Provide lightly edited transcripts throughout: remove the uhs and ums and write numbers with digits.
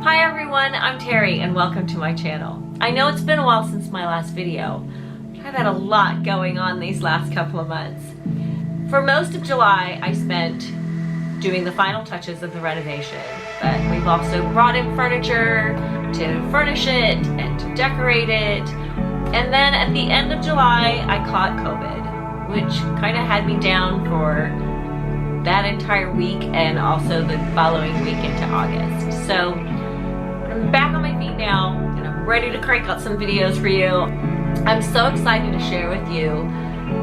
Hi everyone, I'm Terry and welcome to my channel. I know it's been a while since my last video. I've had a lot going on these last couple of months. For most of July, I spent doing the final touches of the renovation, but we've also brought in furniture to furnish it and to decorate it. And then at the end of July, I caught COVID, which kind of had me down for that entire week and also the following week into August. So I'm back on my feet now and I'm ready to crank out some videos for you. I'm so excited to share with you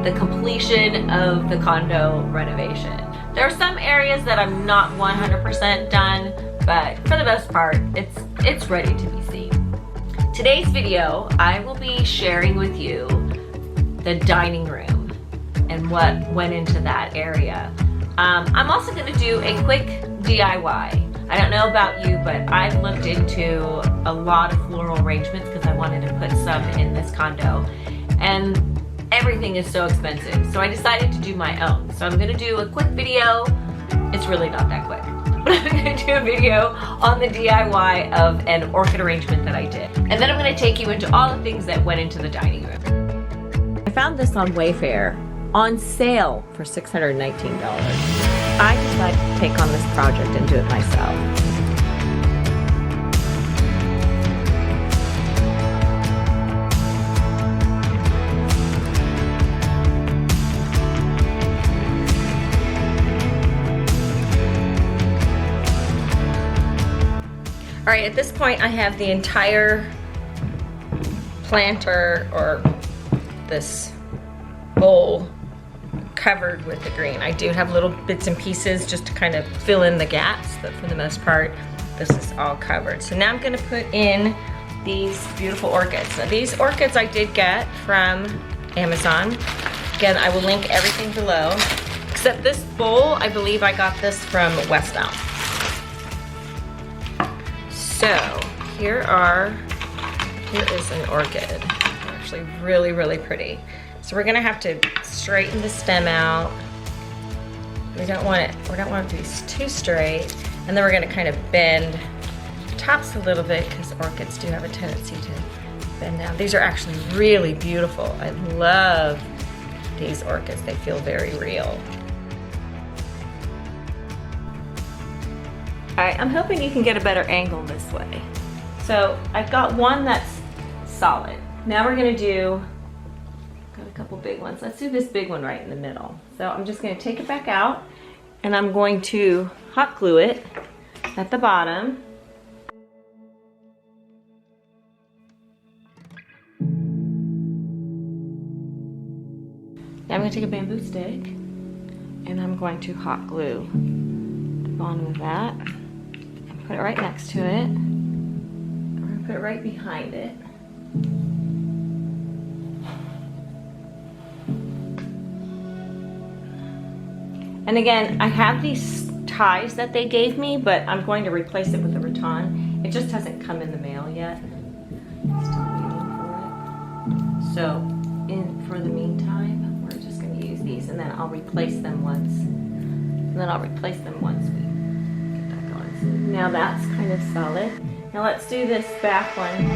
the completion of the condo renovation. There are some areas that I'm not 100% done, but for the most part, it's ready to be seen. Today's video, I will be sharing with you the dining room and what went into that area. I'm also going to do a quick DIY. I don't know about you, but I've looked into a lot of floral arrangements because I wanted to put some in this condo, and everything is so expensive. So I decided to do my own. So I'm going to do a quick video. It's really not that quick, but I'm going to do a video on the DIY of an orchid arrangement that I did. And then I'm going to take you into all the things that went into the dining room. I found this on Wayfair on sale for $619. I decided to take on this project and do it myself. All right, at this point I have the entire planter or this bowl covered with the green. I do have little bits and pieces just to kind of fill in the gaps, but for the most part, this is all covered. So now I'm gonna put in these beautiful orchids. Now these orchids I did get from Amazon. Again, I will link everything below, except this bowl, I believe I got this from West Elm. So here is an orchid. They're actually really, really pretty. So we're gonna have to straighten the stem out. We don't want it to be too straight. And then we're gonna kind of bend tops a little bit because orchids do have a tendency to bend down. These are actually really beautiful. I love these orchids. They feel very real. All right, I'm hoping you can get a better angle this way. So I've got one that's solid. Now we're gonna do a couple big ones. Let's do this big one right in the middle. So I'm just going to take it back out and I'm going to hot glue it at the bottom. Now I'm going to take a bamboo stick and I'm going to hot glue the bottom of that and put it right next to it. We're going to put it right behind it. And again, I have these ties that they gave me, but I'm going to replace it with a rattan. It just hasn't come in the mail yet. Still waiting for it. So, for the meantime, we're just going to use these, and then I'll replace them once. And then I'll replace them once we get that going. So now that's kind of solid. Now let's do this back one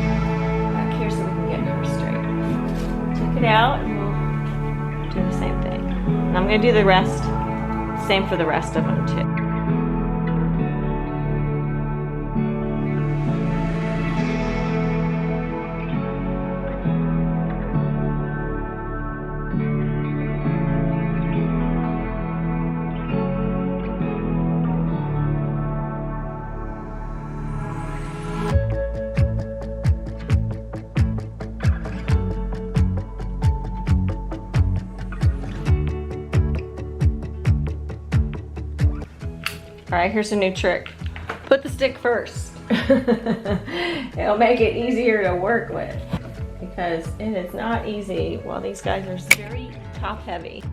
back here so we can get her straight. Take it out, and we'll do the same thing. And I'm going to do the rest. Same for the rest of them too. All right, here's a new trick. Put the stick first. It'll make it easier to work with because it is not easy. Well, these guys are very top heavy.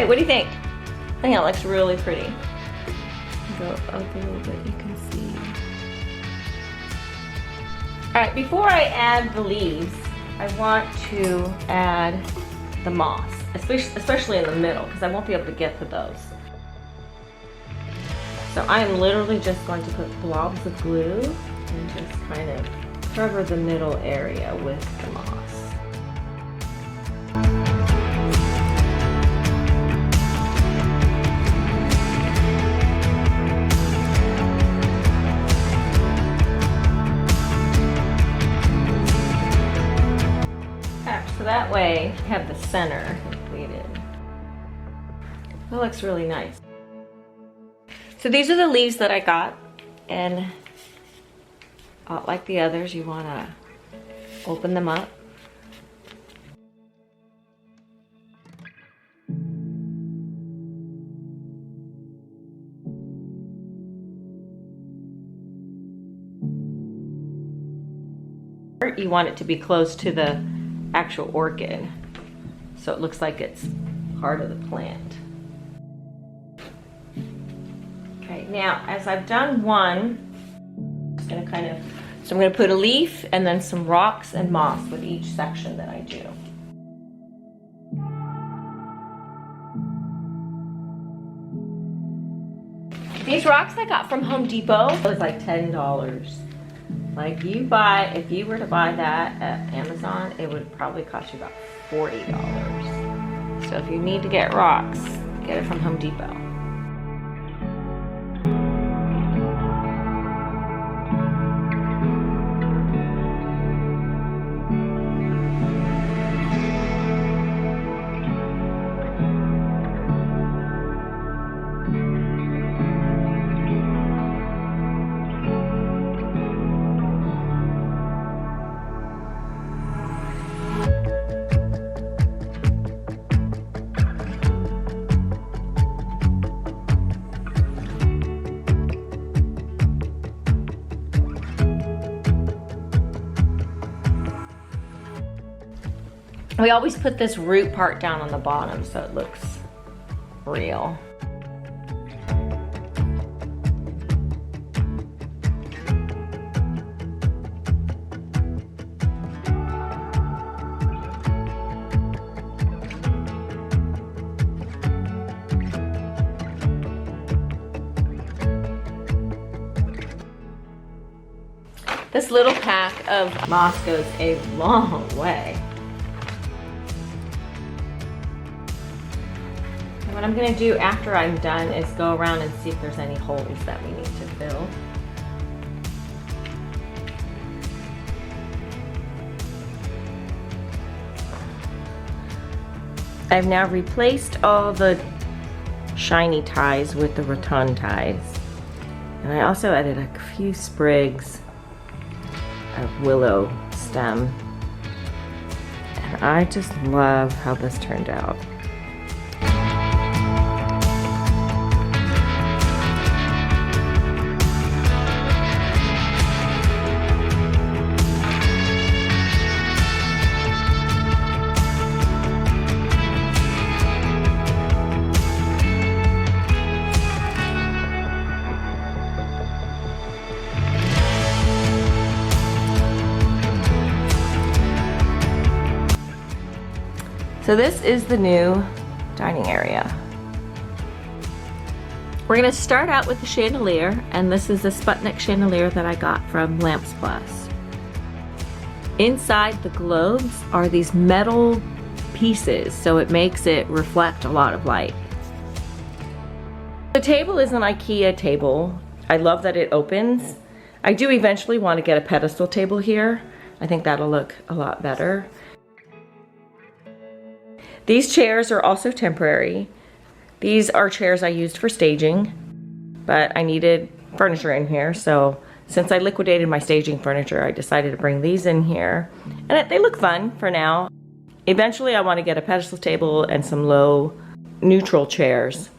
right, what do you think? I think that looks really pretty. Go up a little bit, you can see. All right, before I add the leaves, I want to add the moss, especially in the middle, because I won't be able to get to those. So I'm literally just going to put blobs of glue and just kind of cover the middle area with the moss. So that way, I have the center completed. That looks really nice. So these are the leaves that I got, and like the others, you want to open them up. You want it to be close to the actual orchid, so it looks like it's part of the plant. Okay, now as I've done one, I'm just gonna so I'm gonna put a leaf and then some rocks and moss with each section that I do. These rocks I got from Home Depot. It was like $10. Like if you were to buy that at Amazon, it would probably cost you about $40. So if you need to get rocks, get it from Home Depot. We always put this root part down on the bottom so it looks real. This little pack of moss goes a long way. What I'm going to do after I'm done is go around and see if there's any holes that we need to fill. I've now replaced all the shiny ties with the rattan ties. And I also added a few sprigs of willow stem. And I just love how this turned out. So this is the new dining area. We're gonna start out with the chandelier, and this is a Sputnik chandelier that I got from Lamps Plus. Inside the globes are these metal pieces, so it makes it reflect a lot of light. The table is an IKEA table. I love that it opens. I do eventually want to get a pedestal table here. I think that'll look a lot better. These chairs are also temporary. These are chairs I used for staging, but I needed furniture in here, so since I liquidated my staging furniture, I decided to bring these in here. And they look fun for now. Eventually I want to get a pedestal table and some low neutral chairs.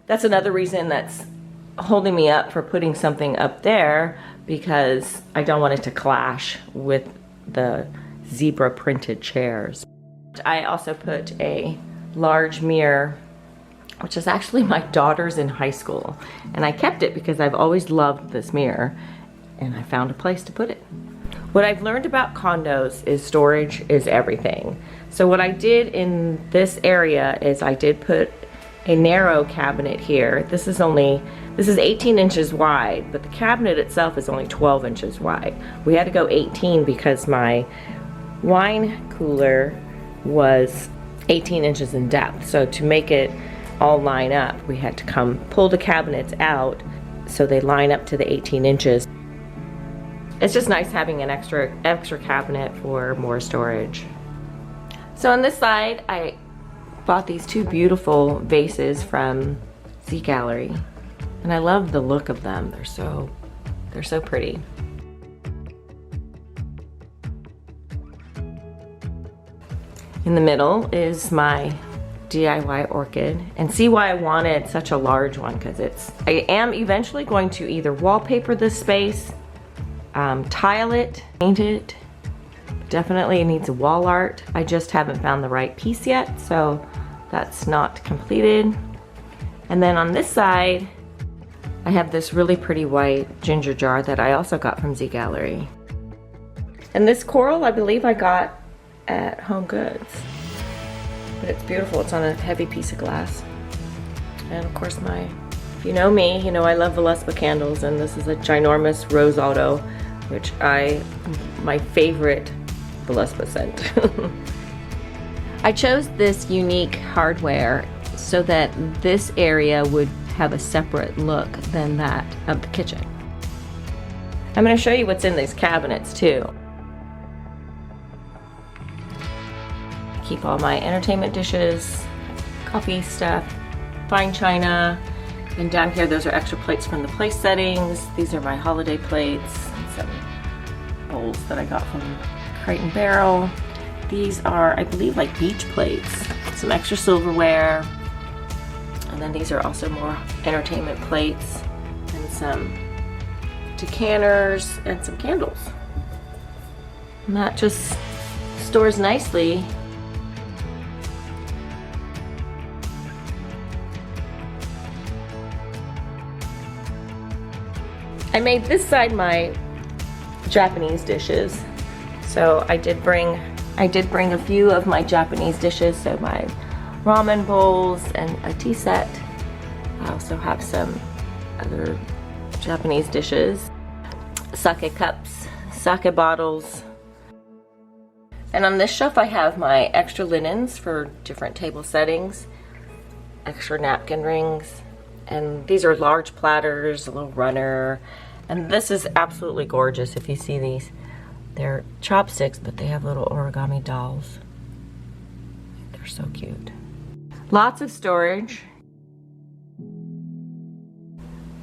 That's another reason that's holding me up for putting something up there, because I don't want it to clash with the zebra printed chairs. I also put a large mirror which is actually my daughter's in high school. And I kept it because I've always loved this mirror, and I found a place to put it. What I've learned about condos is storage is everything. So what I did in this area is I did put a narrow cabinet here. This is 18 inches wide, but the cabinet itself is only 12 inches wide. We had to go 18 because my wine cooler was 18 inches in depth. So to make it all line up, we had to pull the cabinets out so they line up to the 18 inches. It's just nice having an extra cabinet for more storage. So on this side, I bought these two beautiful vases from Z Gallery, and I love the look of them. They're so pretty. In the middle is my DIY orchid, and see why I wanted such a large one, because I am eventually going to either wallpaper this space, tile it, paint it. Definitely it needs a wall art. I just haven't found the right piece yet, so that's not completed. And then on this side, I have this really pretty white ginger jar that I also got from Z Gallery. And this coral, I believe I got at Home Goods. But it's beautiful, it's on a heavy piece of glass. And of course if you know me, you know I love Villespa candles, and this is a ginormous Rose Auto, which my favorite Villespa scent. I chose this unique hardware so that this area would have a separate look than that of the kitchen. I'm going to show you what's in these cabinets too. Keep all my entertainment dishes, coffee stuff, fine china, and down here those are extra plates from the place settings. These are my holiday plates and some bowls that I got from Crate and Barrel. These are, I believe, like beach plates, some extra silverware, and then these are also more entertainment plates and some decanters and some candles. And that just stores nicely. I made this side my Japanese dishes. So I did bring a few of my Japanese dishes, so my ramen bowls and a tea set. I also have some other Japanese dishes, sake cups, sake bottles. And on this shelf I have my extra linens for different table settings, extra napkin rings, and these are large platters, a little runner, and this is absolutely gorgeous. If you see these, they're chopsticks, but they have little origami dolls. They're so cute. Lots of storage.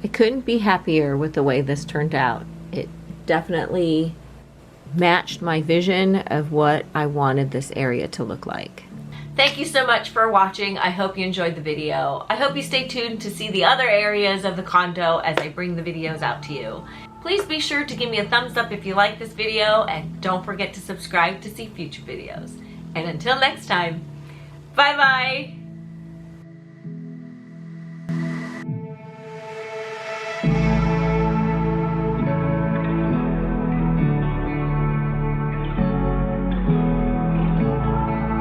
I couldn't be happier with the way this turned out. It definitely matched my vision of what I wanted this area to look like. Thank you so much for watching. I hope you enjoyed the video. I hope you stay tuned to see the other areas of the condo as I bring the videos out to you. Please be sure to give me a thumbs up if you like this video, and don't forget to subscribe to see future videos. And until next time, bye bye.